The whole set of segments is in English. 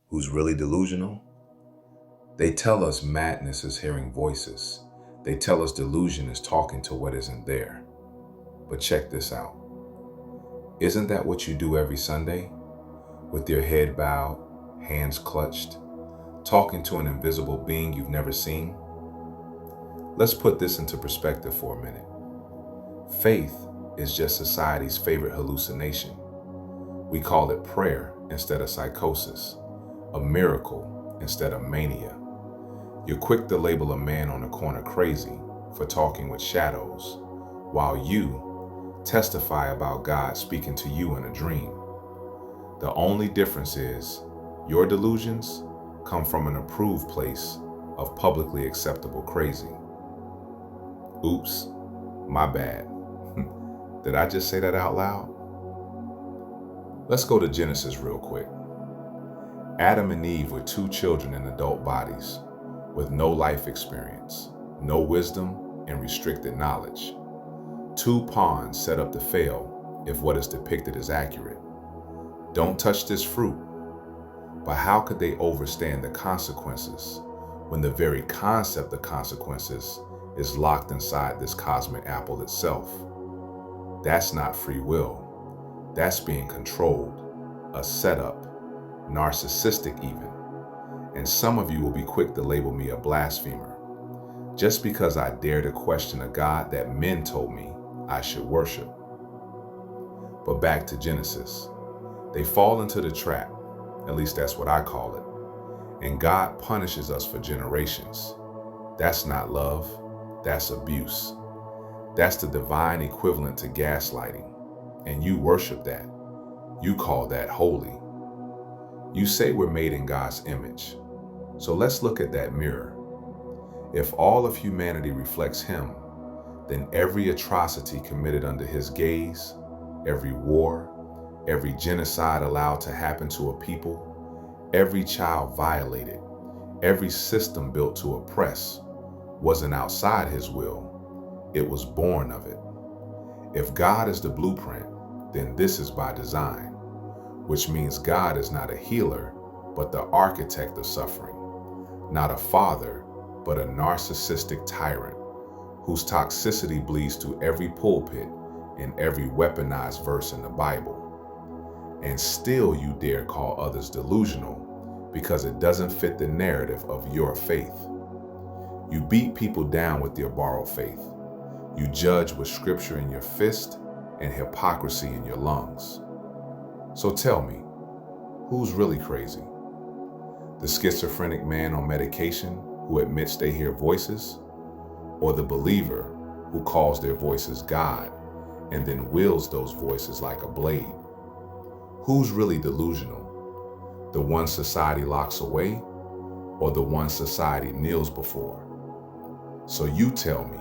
Who's really delusional? They tell us madness is hearing voices. They tell us delusion is talking to what isn't there. But check this out. Isn't that what you do every Sunday? With your head bowed, hands clutched, talking to an invisible being you've never seen? Let's put this into perspective for a minute. Faith is just society's favorite hallucination. We call it prayer instead of psychosis, a miracle instead of mania. You're quick to label a man on the corner crazy for talking with shadows, while you testify about God speaking to you in a dream. The only difference is your delusions come from an approved place of publicly acceptable crazy. Oops, my bad. Did I just say that out loud? Let's go to Genesis real quick. Adam and Eve were two children in adult bodies with no life experience, no wisdom, and restricted knowledge. Two pawns set up to fail if what is depicted is accurate. Don't touch this fruit. But how could they overstand the consequences when the very concept of consequences is locked inside this cosmic apple itself? That's not free will. That's being controlled, a setup, narcissistic even. And some of you will be quick to label me a blasphemer, just because I dare to question a God that men told me I should worship. But back to Genesis. They fall into the trap, at least that's what I call it, and God punishes us for generations. That's not love, that's abuse. That's the divine equivalent to gaslighting, and you worship that. You call that holy. You say we're made in God's image, so let's look at that mirror. If all of humanity reflects Him, then every atrocity committed under His gaze, every war, every genocide allowed to happen to a people, every child violated, every system built to oppress, wasn't outside His will. It was born of it. If God is the blueprint, then this is by design, which means God is not a healer, but the architect of suffering, not a father, but a narcissistic tyrant whose toxicity bleeds to every pulpit and every weaponized verse in the Bible. And still you dare call others delusional because it doesn't fit the narrative of your faith. You beat people down with your borrowed faith. You judge with scripture in your fist and hypocrisy in your lungs. So tell me, who's really crazy? The schizophrenic man on medication who admits they hear voices, or the believer who calls their voices God and then wields those voices like a blade? Who's really delusional? The one society locks away, or the one society kneels before? So you tell me,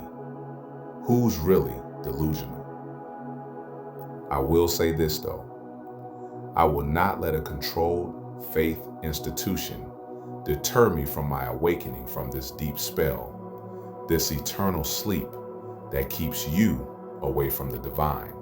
who's really delusional? I will say this though, I will not let a controlled faith institution deter me from my awakening from this deep spell, this eternal sleep that keeps you away from the divine.